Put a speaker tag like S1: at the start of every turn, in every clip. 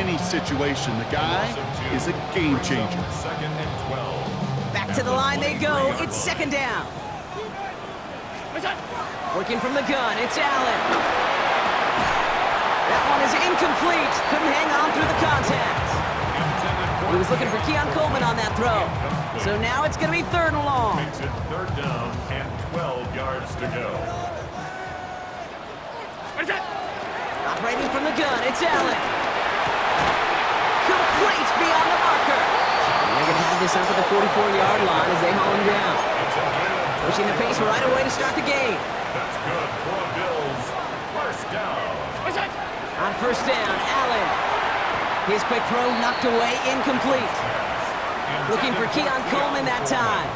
S1: any situation. The guy is a game changer.
S2: Back to the line they go. It's second down. Working from the gun, it's Allen. That one is incomplete. Couldn't hang on through the contact. He was looking for Keon Coleman on that throw. So now it's going to be third and long.
S3: Makes it third down and 12 yards to go.
S2: Operating from the gun, it's Allen. Complete beyond the marker. And they're going to have this up at the 44-yard line as they haul him down. Pushing the pace right away to start the game.
S3: That's good for the Bills. First down.
S2: On first down, Allen. His quick throw knocked away, incomplete. Looking for Keon Coleman that time.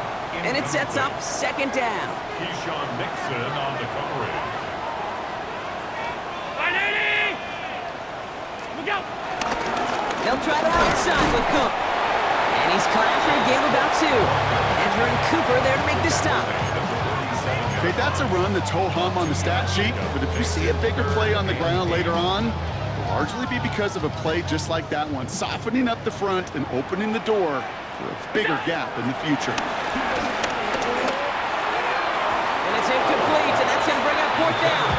S2: And it sets up second down.
S3: Keyshawn Nixon on the coverage.
S2: They'll try the outside with Cook. And he's clapped for a game of about two. Andrew and Cooper there to make the stop.
S1: Okay, that's a run that's ho-hum on the stat sheet, but if you see a bigger play on the ground later on, it'll largely be because of a play just like that one, softening up the front and opening the door for a bigger gap in the future.
S2: And it's incomplete, and that's going to bring up fourth down.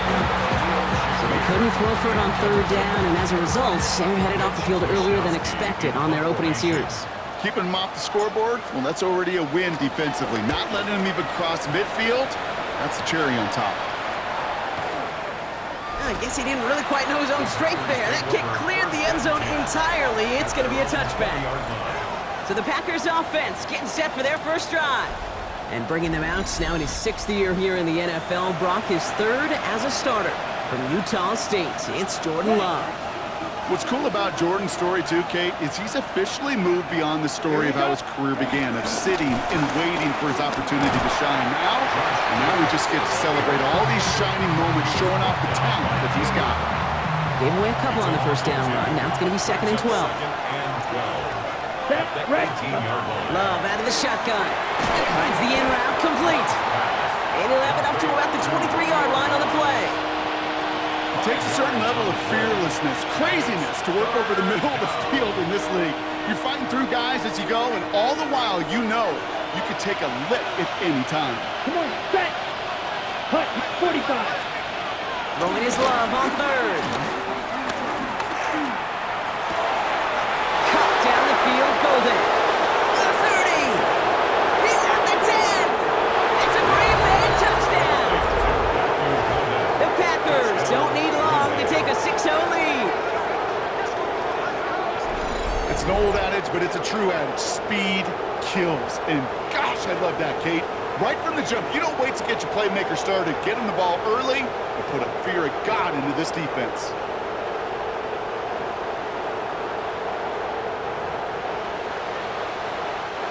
S2: So they couldn't throw for it on third down, and as a result, they're headed off the field earlier than expected on their opening series.
S1: Keeping him off the scoreboard, well, that's already a win defensively. Not letting him even cross midfield, that's the cherry on top.
S2: I guess he didn't really quite know his own strength there. That kick cleared the end zone entirely. It's going to be a touchback. So the Packers offense getting set for their first drive. And bringing them out now in his sixth year here in the NFL. Brock is third as a starter from Utah State. It's Jordan Love.
S1: What's cool about Jordan's story too, Kate, is he's officially moved beyond the story of how his career began, of sitting and waiting for his opportunity to shine. Now we just get to celebrate all these shining moments, showing off the talent that he's got.
S2: Gave away a couple on the first down run. Now it's going to be second and 12. Love out of the shotgun. Finds the in route complete. And he'll have it up to about the 23-yard line on the play.
S1: It takes a certain level of fearlessness, craziness to work over the middle of the field in this league. You're fighting through guys as you go, and all the while you know you could take a lick at any time.
S4: Come on, set. Cut, 45.
S2: Throwing his Love on third. Cut down the field, Golden. The 30. He's at the 10. It's a Green Bay touchdown. The Packers don't need long to take a 6-0 lead.
S1: It's an old adage, but it's a true adage. Speed kills. And gosh, I love that, Kate. Right from the jump, you don't wait to get your playmaker started. Get him the ball early and put a fear of God into this defense.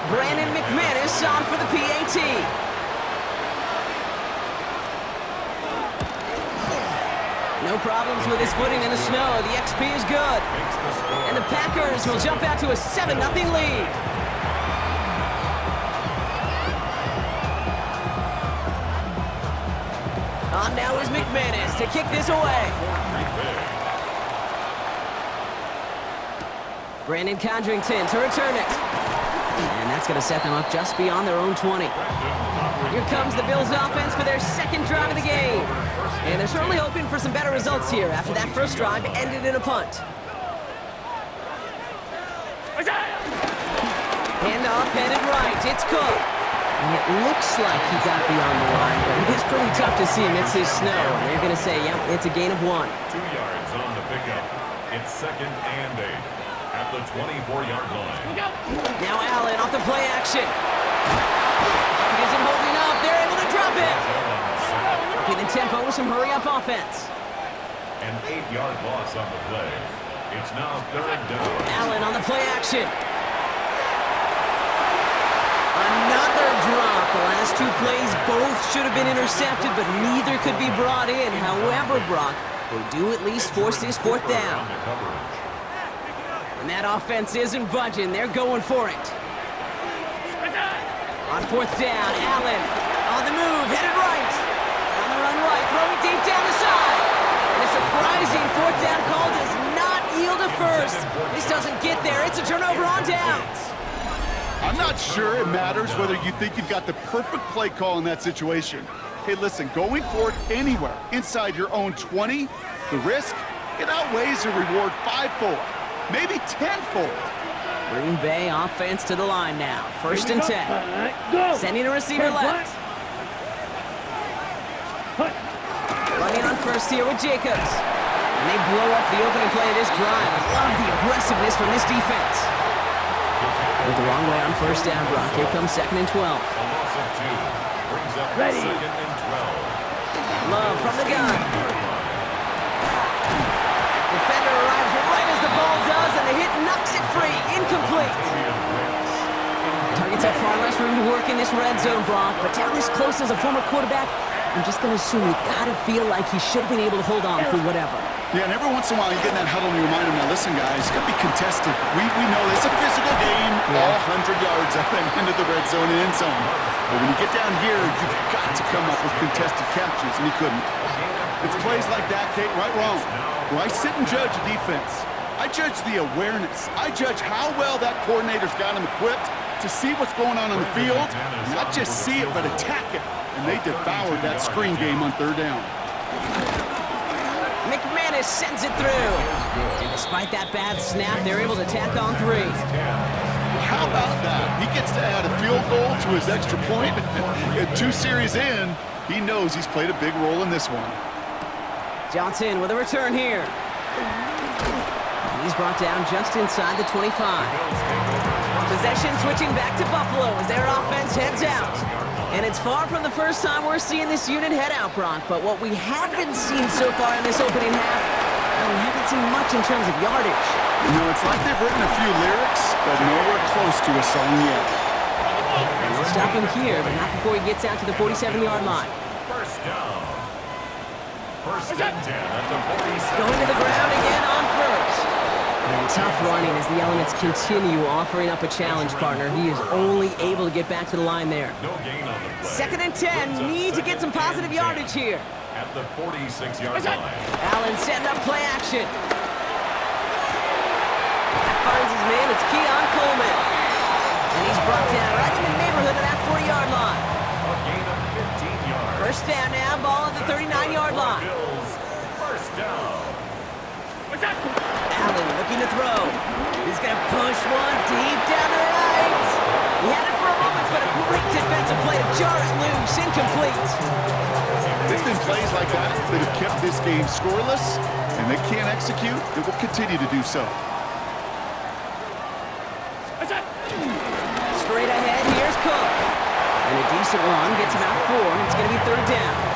S2: Brandon McManus on for the PAT. No problems with his footing in the snow. The XP is good. And the Packers will jump out to a 7-0 lead. On now is McManus to kick this away. Brandon Condrington to return it. And that's going to set them up just beyond their own 20. Here comes the Bills offense for their second drive of the game. And they're certainly hoping for some better results here after that first drive ended in a punt. Handoff headed right. It's Cook. And it looks like he got beyond the line, but it is pretty tough to see amidst this snow. And they're going to say, yep, it's a gain of 1.
S3: 2 yards on the pickup. It's second and 8 at the 24-yard line.
S2: Now Allen off the play action. It isn't holding up. They're able to drop it. Keeping the tempo with some hurry-up offense.
S3: An 8-yard loss on the play. It's now third down.
S2: Allen on the play action. Another drop. The last 2 plays both should have been intercepted, but neither could be brought in. However, Brock, they do at least force this fourth down. And that offense isn't budging. They're going for it. On fourth down, Allen on the move, headed right. On the run right, throwing deep down the side. And a surprising fourth down call does not yield a first. This doesn't get there. It's a turnover on downs.
S1: I'm not sure it matters whether you think you've got the perfect play call in that situation. Hey, listen, going for it anywhere inside your own 20, the risk, it outweighs the reward fivefold, maybe tenfold.
S2: Green Bay offense to the line now. First and 10.
S4: Go.
S2: Sending a receiver left. Running on first here with Jacobs. And they blow up the opening play of this drive. I love the aggressiveness from this defense. With the wrong way on first down, Brock. Here comes second and 12.
S3: A loss of 2 brings up
S4: Ready.
S3: second and 12.
S2: Love from the gun. Defender arrives right as the ball does, and the hit knocks it free. Incomplete. Targets have far less room to work in this red zone, Brock, but down this close as a former quarterback, I'm just going to assume you got to feel like he should have been able to hold on through whatever.
S1: Yeah, and every once in a while you get in that huddle and you remind him, now listen guys, it's going to be contested. We know it's a physical game, all 100 yards up and into the red zone and end zone. But when you get down here, you've got to come up with contested catches, and he couldn't. It's plays like that, Kate, right, wrong. Where I sit and judge a defense, I judge the awareness. I judge how well that coordinator's got him equipped to see what's going on the field, not just see it, but attack it. And they devoured that screen game on third down.
S2: McManus sends it through. And despite that bad snap, they're able to tack on 3.
S1: How about that? He gets to add a field goal to his extra point. And 2 series in, he knows he's played a big role in this one.
S2: Johnson with a return here. And he's brought down just inside the 25. Possession switching back to Buffalo as their offense heads out. And it's far from the first time we're seeing this unit head out, Brock, but what we haven't seen so far in this opening half, well, we haven't seen much in terms of yardage.
S1: You know, it's like they've written a few lyrics, but nowhere close to a song yet.
S2: And we'll stop him here, but not before he gets out to the 47-yard line.
S3: First down. First and 10 at the 47.
S2: Going to the ground again on first. And tough running as the elements continue offering up a challenge, partner. He is only able to get back to the line there.
S3: No gain on the play.
S2: Second and 10, need to get some positive yardage here.
S3: At the 46-yard line.
S2: Allen setting up play action. That finds his man, it's Keon Coleman. And he's brought down right in the neighborhood of that 40-yard line.
S3: A gain of 15 yards.
S2: First down now, ball at the 39-yard line.
S3: Bills. First down.
S2: Allen looking to throw. He's going to push one deep down the right. He had it for a moment, but a great defensive play to jar it loose. Incomplete.
S1: It's been plays like that that have kept this game scoreless, and they can't execute. It will continue to do so.
S2: Straight ahead, here's Cook. And a decent run gets him out 4, and it's going to be third down.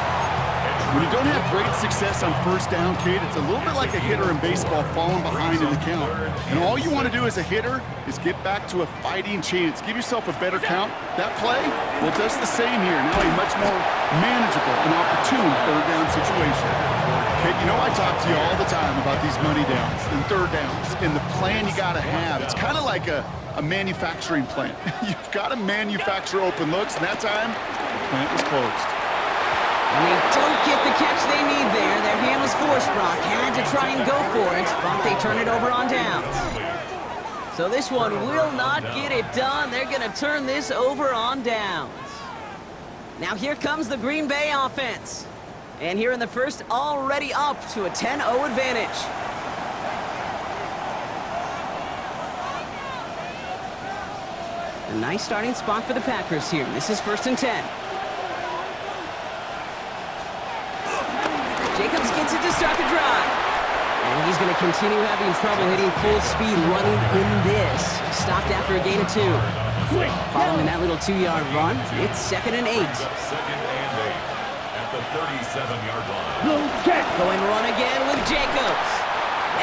S1: When you don't have great success on first down, Kate, it's a little bit like a hitter in baseball falling behind in the count. And all you want to do as a hitter is get back to a fighting chance. Give yourself a better count. That play, well, it does the same here. Now a much more manageable and opportune third down situation. Kate, you know I talk to you all the time about these money downs and third downs and the plan you got to have. It's kind of like a manufacturing plant. You've got to manufacture open looks, and that time, the plant was closed.
S2: And they don't get the catch they need there. Their hand was forced, Brock. Had to try and go for it, but they turn it over on downs. So this one will not get it done. They're going to turn this over on downs. Now here comes the Green Bay offense. And here in the first, already up to a 10-0 advantage. A nice starting spot for the Packers here. This is first and 10. Jacobs gets it to start the drive. And he's going to continue having trouble hitting full speed running in this. Stopped after a gain of 2. Following that little 2-yard run, it's second and 8.
S3: Second and 8 at the 37-yard line.
S2: Going run again with Jacobs.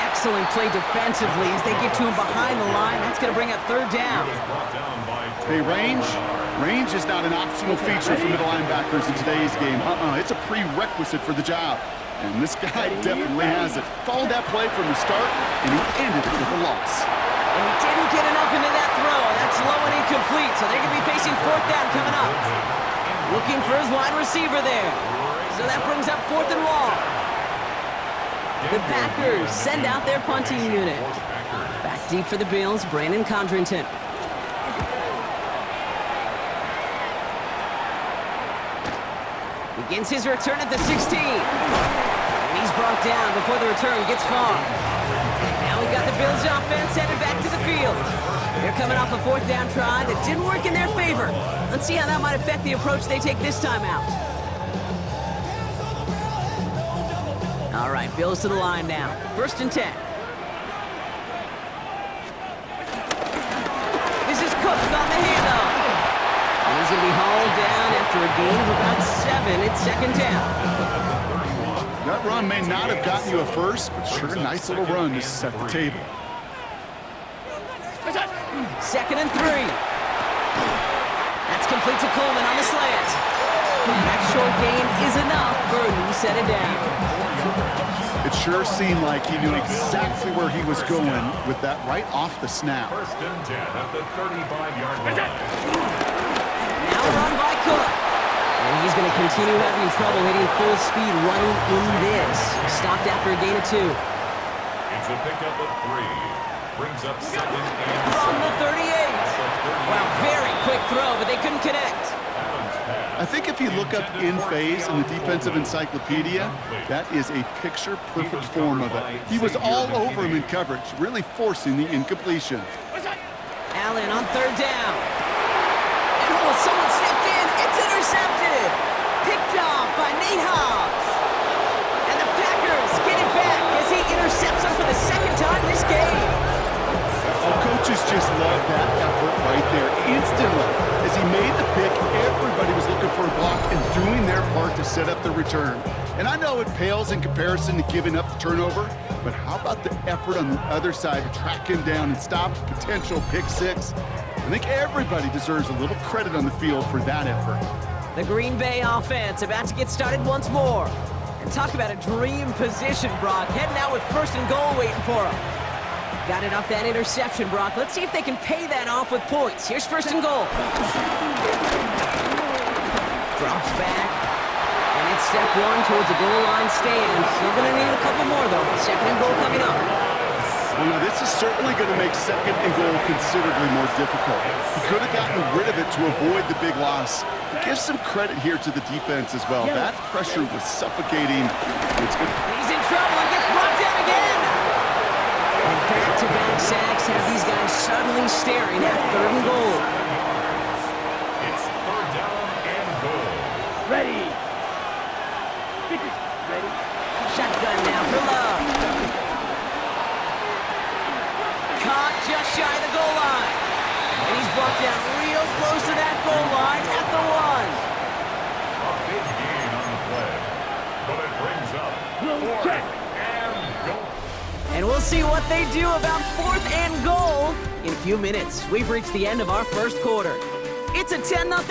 S2: Excellent play defensively as they get to him behind the line. That's going to bring up third down.
S3: Brought down by
S1: Hey, range is not an optional feature for middle linebackers in today's game. It's a prerequisite for the job. And this guy definitely has it. Followed that play from the start, and he ended it with a loss.
S2: And he didn't get enough into that throw. That's low and incomplete, so they're going to be facing fourth down coming up. Looking for his wide receiver there. So that brings up fourth and long. The Packers send out their punting unit. Back deep for the Bills, Brandon Condrington. Begins his return at the 16. And he's brought down before the return gets far. Now we've got the Bills offense headed back to the field. They're coming off a 4th down try that didn't work in their favor. Let's see how that might affect the approach they take this time out. All right, Bills to the line now. 1st and 10. This is Cook on the handoff. And he's going to be hauled down after a gain of about 7. It's 2nd down.
S1: That run may not have gotten you a first, but sure, nice little run to set the table.
S2: 2nd and 3. That's complete to Coleman on the slant. And that short gain is enough for a new set of down.
S1: It sure seemed like he knew exactly where he was going with that right off the snap.
S3: 1st and 10 at the 35-yard line.
S2: Now run by Cook. And he's going to continue having trouble hitting full speed running in this. Stopped after a gain of 2.
S3: It's a pickup of 3. Brings up 2nd and
S2: From the 38. Wow, very quick throw, but they couldn't connect.
S1: I think if you look up in phase in the defensive encyclopedia, that is a picture-perfect form of it. He was all over him in coverage, really forcing the incompletion.
S2: Allen on 3rd down. And oh, someone stepped in. It's intercepted. Picked off by Nate Hobbs. And the Packers get it back as he intercepts him for the 2nd time this game.
S1: Coaches just love that effort right there. Instantly, as he made the pick, everybody was looking for a block and doing their part to set up the return. And I know it pales in comparison to giving up the turnover, but how about the effort on the other side to track him down and stop potential pick 6? I think everybody deserves a little credit on the field for that effort.
S2: The Green Bay offense about to get started once more. And talk about a dream position, Brock. Heading out with 1st and goal waiting for him. Got it off that interception, Brock. Let's see if they can pay that off with points. Here's 1st and goal. Drops back. And it's step 1 towards a goal line stand. Still going to need a couple more, though. 2nd and goal coming up.
S1: Well, now this is certainly going to make 2nd and goal considerably more difficult. He could have gotten rid of it to avoid the big loss. But give some credit here to the defense as well. That pressure was suffocating.
S2: He's in trouble and gets brought down again. And back-to-back sacks have these guys suddenly staring at 3rd and goal.
S3: It's 3rd down and goal.
S4: Ready. Ready.
S2: Shotgun now for Love. Caught just shy of the goal line. And he's brought down real close to that goal line at the 1.
S3: A big gain on the play. But it brings up 4th and goal.
S2: And we'll see what they do about 4th and goal in a few minutes. We've reached the end of our 1st quarter. It's a 10-0